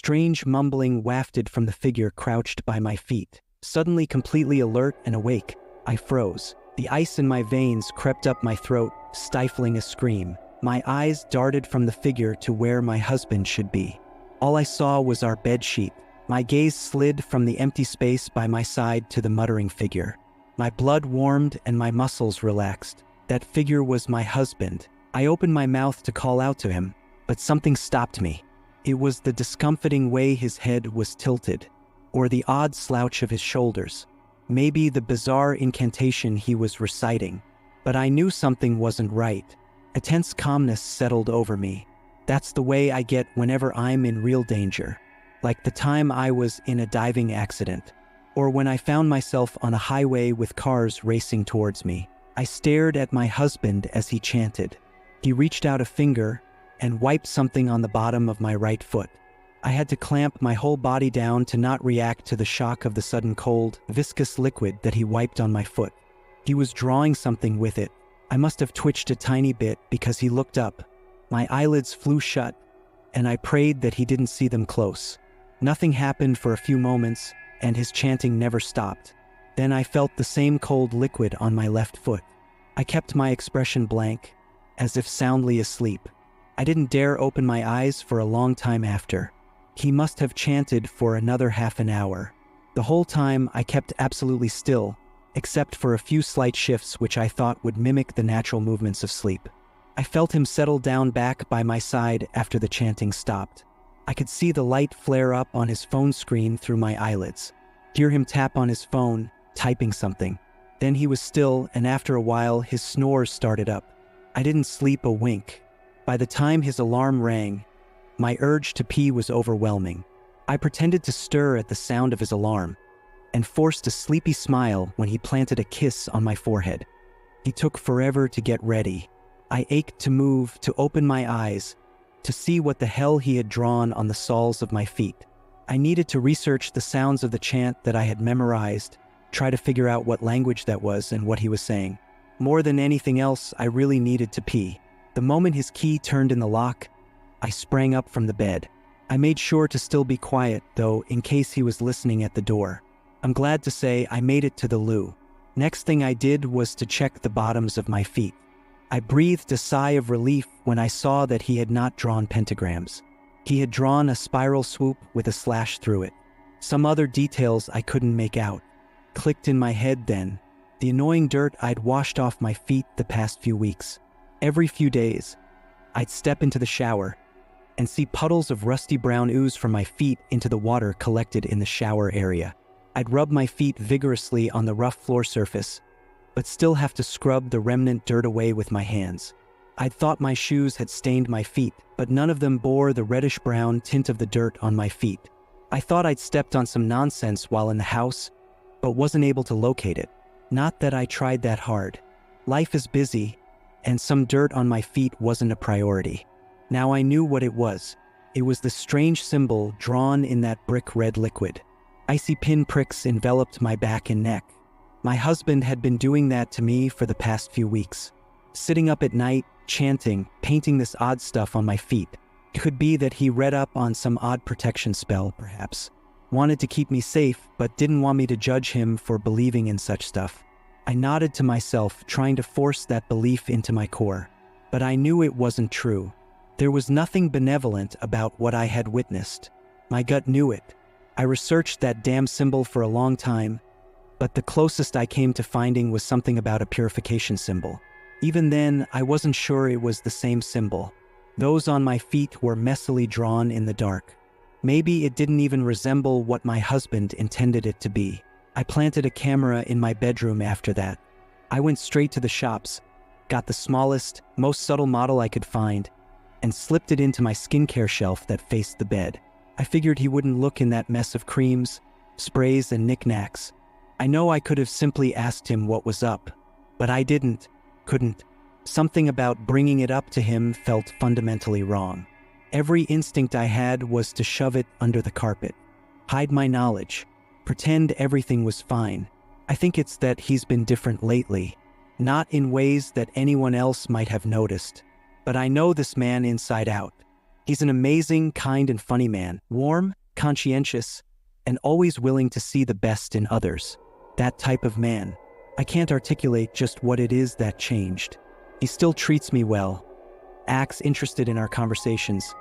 strange mumbling wafted from the figure crouched by my feet. Suddenly completely alert and awake, I froze. The ice in my veins crept up my throat, stifling a scream. My eyes darted from the figure to where my husband should be. All I saw was our bedsheet. My gaze slid from the empty space by my side to the muttering figure. My blood warmed and my muscles relaxed. That figure was my husband. I opened my mouth to call out to him, but something stopped me. It was the discomfiting way his head was tilted, or the odd slouch of his shoulders. Maybe the bizarre incantation he was reciting. But I knew something wasn't right. A tense calmness settled over me. That's the way I get whenever I'm in real danger. Like the time I was in a diving accident, or when I found myself on a highway with cars racing towards me. I stared at my husband as he chanted. He reached out a finger and wiped something on the bottom of my right foot. I had to clamp my whole body down to not react to the shock of the sudden cold, viscous liquid that he wiped on my foot. He was drawing something with it. I must have twitched a tiny bit because he looked up. My eyelids flew shut, and I prayed that he didn't see them close. Nothing happened for a few moments, and his chanting never stopped. Then I felt the same cold liquid on my left foot. I kept my expression blank, as if soundly asleep. I didn't dare open my eyes for a long time after. He must have chanted for another half an hour. The whole time I kept absolutely still, except for a few slight shifts which I thought would mimic the natural movements of sleep. I felt him settle down back by my side after the chanting stopped. I could see the light flare up on his phone screen through my eyelids. Hear him tap on his phone, typing something. Then he was still, and after a while his snores started up. I didn't sleep a wink. By the time his alarm rang, my urge to pee was overwhelming. I pretended to stir at the sound of his alarm, and forced a sleepy smile when he planted a kiss on my forehead. He took forever to get ready. I ached to move, to open my eyes, to see what the hell he had drawn on the soles of my feet. I needed to research the sounds of the chant that I had memorized, try to figure out what language that was and what he was saying. More than anything else, I really needed to pee. The moment his key turned in the lock, I sprang up from the bed. I made sure to still be quiet, though, in case he was listening at the door. I'm glad to say I made it to the loo. Next thing I did was to check the bottoms of my feet. I breathed a sigh of relief when I saw that he had not drawn pentagrams. He had drawn a spiral swoop with a slash through it. Some other details I couldn't make out. Clicked in my head then. The annoying dirt I'd washed off my feet the past few weeks. Every few days, I'd step into the shower and see puddles of rusty brown ooze from my feet into the water collected in the shower area. I'd rub my feet vigorously on the rough floor surface, but still have to scrub the remnant dirt away with my hands. I'd thought my shoes had stained my feet, but none of them bore the reddish-brown tint of the dirt on my feet. I thought I'd stepped on some nonsense while in the house, but wasn't able to locate it. Not that I tried that hard. Life is busy, and some dirt on my feet wasn't a priority. Now I knew what it was. It was the strange symbol drawn in that brick red liquid. Icy pinpricks enveloped my back and neck. My husband had been doing that to me for the past few weeks. Sitting up at night, chanting, painting this odd stuff on my feet. It could be that he read up on some odd protection spell, perhaps. Wanted to keep me safe, but didn't want me to judge him for believing in such stuff. I nodded to myself, trying to force that belief into my core. But I knew it wasn't true. There was nothing benevolent about what I had witnessed. My gut knew it. I researched that damn symbol for a long time, but the closest I came to finding was something about a purification symbol. Even then, I wasn't sure it was the same symbol. Those on my feet were messily drawn in the dark. Maybe it didn't even resemble what my husband intended it to be. I planted a camera in my bedroom after that. I went straight to the shops, got the smallest, most subtle model I could find, and slipped it into my skincare shelf that faced the bed. I figured he wouldn't look in that mess of creams, sprays, and knickknacks. I know I could have simply asked him what was up, but I couldn't. Something about bringing it up to him felt fundamentally wrong. Every instinct I had was to shove it under the carpet, hide my knowledge, pretend everything was fine. I think it's that he's been different lately, not in ways that anyone else might have noticed, but I know this man inside out. He's an amazing, kind, and funny man, warm, conscientious, and always willing to see the best in others. That type of man. I can't articulate just what it is that changed. He still treats me well, acts interested in our conversations,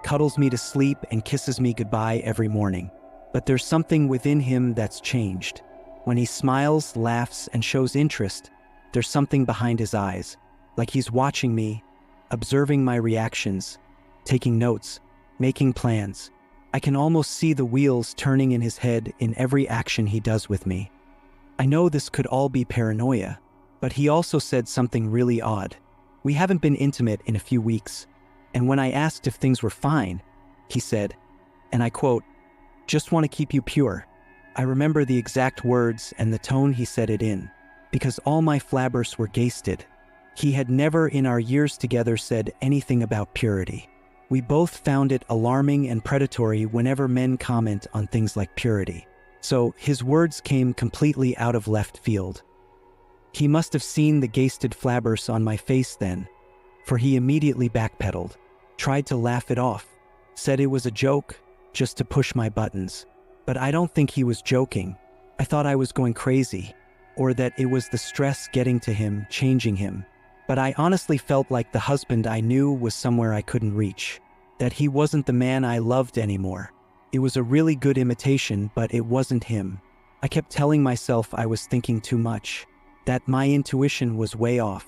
cuddles me to sleep, and kisses me goodbye every morning. But there's something within him that's changed. When he smiles, laughs, and shows interest, there's something behind his eyes, like he's watching me, observing my reactions, taking notes, making plans. I can almost see the wheels turning in his head in every action he does with me. I know this could all be paranoia, but he also said something really odd. We haven't been intimate in a few weeks, and when I asked if things were fine, he said, and I quote, "Just want to keep you pure." I remember the exact words and the tone he said it in, because all my flabbers were gasted. He had never in our years together said anything about purity. We both found it alarming and predatory whenever men comment on things like purity. So his words came completely out of left field. He must have seen the gasted flabbers on my face then, for he immediately backpedaled, tried to laugh it off, said it was a joke, just to push my buttons. But I don't think he was joking. I thought I was going crazy, or that it was the stress getting to him, changing him. But I honestly felt like the husband I knew was somewhere I couldn't reach, that he wasn't the man I loved anymore. It was a really good imitation, but it wasn't him. I kept telling myself I was thinking too much, that my intuition was way off.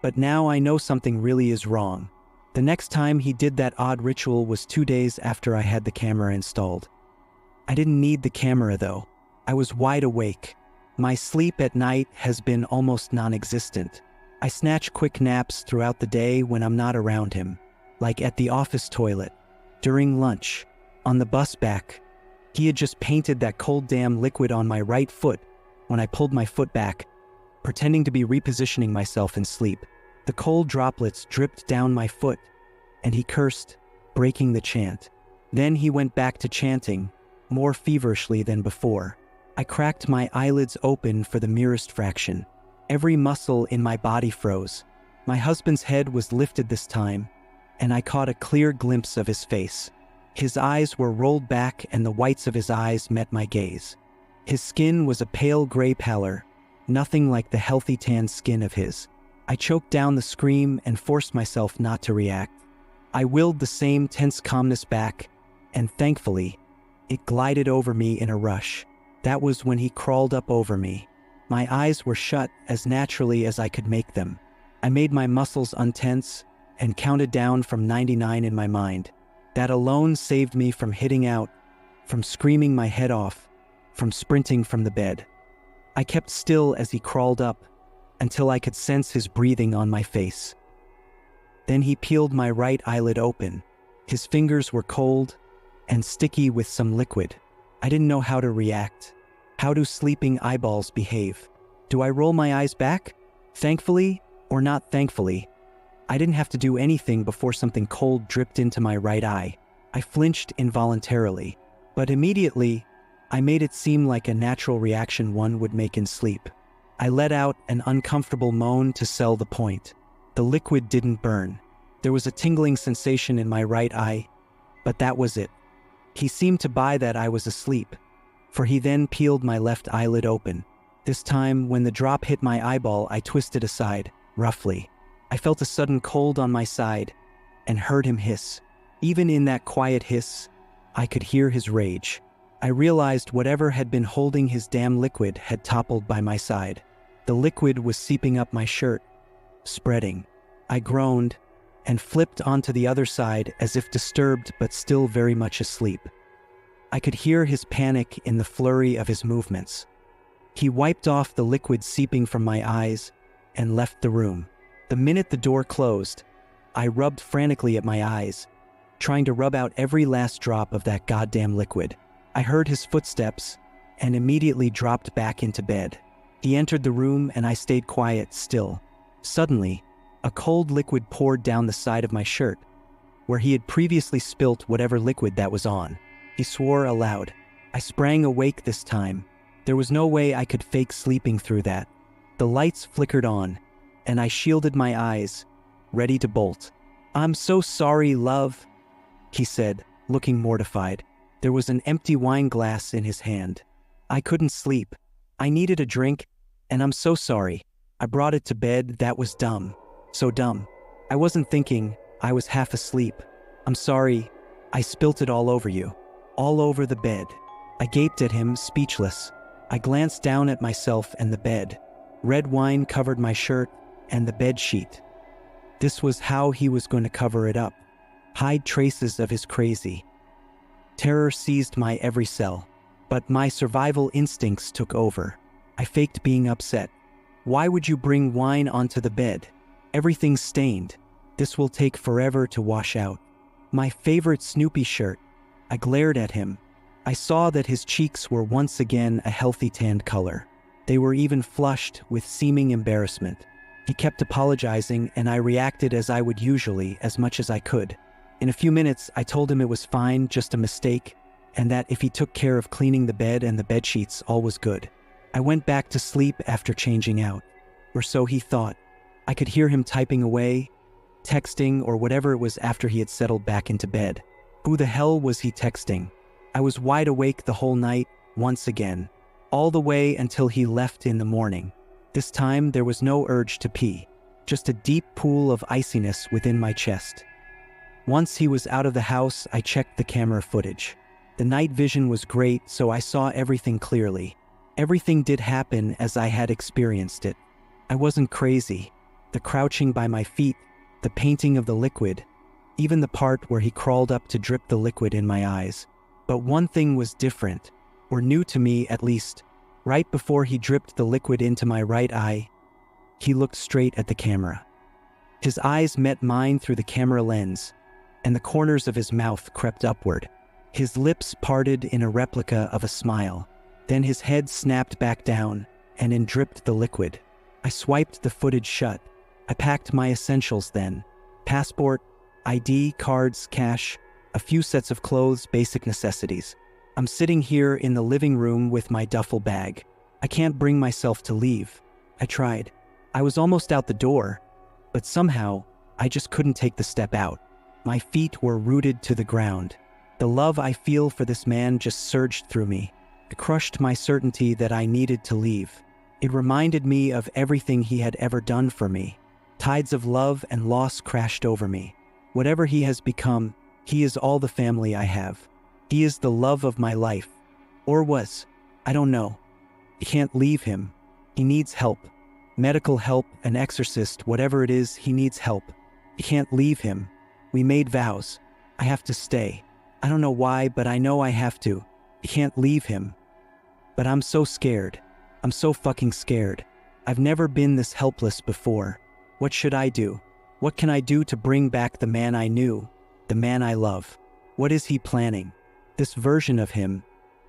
But now I know something really is wrong. The next time he did that odd ritual was 2 days after I had the camera installed. I didn't need the camera though. I was wide awake. My sleep at night has been almost non-existent. I snatch quick naps throughout the day when I'm not around him, like at the office toilet, during lunch, on the bus back. He had just painted that cold damn liquid on my right foot when I pulled my foot back, pretending to be repositioning myself in sleep. The cold droplets dripped down my foot, and he cursed, breaking the chant. Then he went back to chanting, more feverishly than before. I cracked my eyelids open for the merest fraction. Every muscle in my body froze. My husband's head was lifted this time, and I caught a clear glimpse of his face. His eyes were rolled back and the whites of his eyes met my gaze. His skin was a pale gray pallor, nothing like the healthy tan skin of his. I choked down the scream and forced myself not to react. I willed the same tense calmness back, and thankfully, it glided over me in a rush. That was when he crawled up over me. My eyes were shut as naturally as I could make them. I made my muscles untense and counted down from 99 in my mind. That alone saved me from hitting out, from screaming my head off, from sprinting from the bed. I kept still as he crawled up until I could sense his breathing on my face. Then he peeled my right eyelid open. His fingers were cold and sticky with some liquid. I didn't know how to react. How do sleeping eyeballs behave? Do I roll my eyes back? Thankfully or not thankfully, I didn't have to do anything before something cold dripped into my right eye. I flinched involuntarily, but immediately, I made it seem like a natural reaction one would make in sleep. I let out an uncomfortable moan to sell the point. The liquid didn't burn. There was a tingling sensation in my right eye, but that was it. He seemed to buy that I was asleep, for he then peeled my left eyelid open. This time, when the drop hit my eyeball, I twisted aside, roughly. I felt a sudden cold on my side and heard him hiss. Even in that quiet hiss, I could hear his rage. I realized whatever had been holding his damn liquid had toppled by my side. The liquid was seeping up my shirt, spreading. I groaned and flipped onto the other side as if disturbed but still very much asleep. I could hear his panic in the flurry of his movements. He wiped off the liquid seeping from my eyes and left the room. The minute the door closed, I rubbed frantically at my eyes, trying to rub out every last drop of that goddamn liquid. I heard his footsteps and immediately dropped back into bed. He entered the room and I stayed quiet still. Suddenly, a cold liquid poured down the side of my shirt, where he had previously spilt whatever liquid that was on. He swore aloud. I sprang awake this time. There was no way I could fake sleeping through that. The lights flickered on, and I shielded my eyes, ready to bolt. "I'm so sorry, love," he said, looking mortified. There was an empty wine glass in his hand. I couldn't sleep. I needed a drink, and I'm so sorry. I brought it to bed. That was dumb. So dumb. I wasn't thinking. I was half asleep. I'm sorry. I spilt it all over you. All over the bed. I gaped at him, speechless. I glanced down at myself and the bed. Red wine covered my shirt and the bed sheet. This was how he was going to cover it up. Hide traces of his crazy. Terror seized my every cell, but my survival instincts took over. I faked being upset. Why would you bring wine onto the bed? Everything's stained. This will take forever to wash out. My favorite Snoopy shirt. I glared at him. I saw that his cheeks were once again a healthy tanned color. They were even flushed with seeming embarrassment. He kept apologizing, and I reacted as I would usually, as much as I could. In a few minutes, I told him it was fine, just a mistake, and that if he took care of cleaning the bed and the bedsheets, all was good. I went back to sleep after changing out. Or so he thought. I could hear him typing away, texting, or whatever it was after he had settled back into bed. Who the hell was he texting? I was wide awake the whole night, once again. All the way until he left in the morning. This time, there was no urge to pee. Just a deep pool of iciness within my chest. Once he was out of the house, I checked the camera footage. The night vision was great, so I saw everything clearly. Everything did happen as I had experienced it. I wasn't crazy. The crouching by my feet, the painting of the liquid, even the part where he crawled up to drip the liquid in my eyes. But one thing was different, or new to me at least. Right before he dripped the liquid into my right eye, he looked straight at the camera. His eyes met mine through the camera lens, and the corners of his mouth crept upward. His lips parted in a replica of a smile. Then his head snapped back down, and in dripped the liquid. I swiped the footage shut. I packed my essentials then. Passport, ID, cards, cash, a few sets of clothes, basic necessities. I'm sitting here in the living room with my duffel bag. I can't bring myself to leave. I tried. I was almost out the door, but somehow I just couldn't take the step out. My feet were rooted to the ground. The love I feel for this man just surged through me. It crushed my certainty that I needed to leave. It reminded me of everything he had ever done for me. Tides of love and loss crashed over me. Whatever he has become, he is all the family I have. He is the love of my life. Or was. I don't know. I can't leave him. He needs help. Medical help, an exorcist, whatever it is, he needs help. I can't leave him. We made vows. I have to stay. I don't know why, but I know I have to. I can't leave him. But I'm so scared. I'm so fucking scared. I've never been this helpless before. What should I do? What can I do to bring back the man I knew? The man I love? What is he planning? This version of him,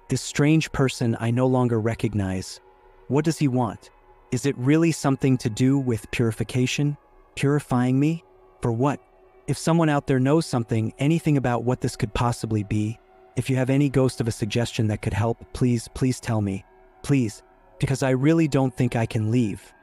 this strange person I no longer recognize. What does he want? Is it really something to do with purification? Purifying me? For what? If someone out there knows something, anything about what this could possibly be, if you have any ghost of a suggestion that could help, please tell me. Please, because I really don't think I can leave.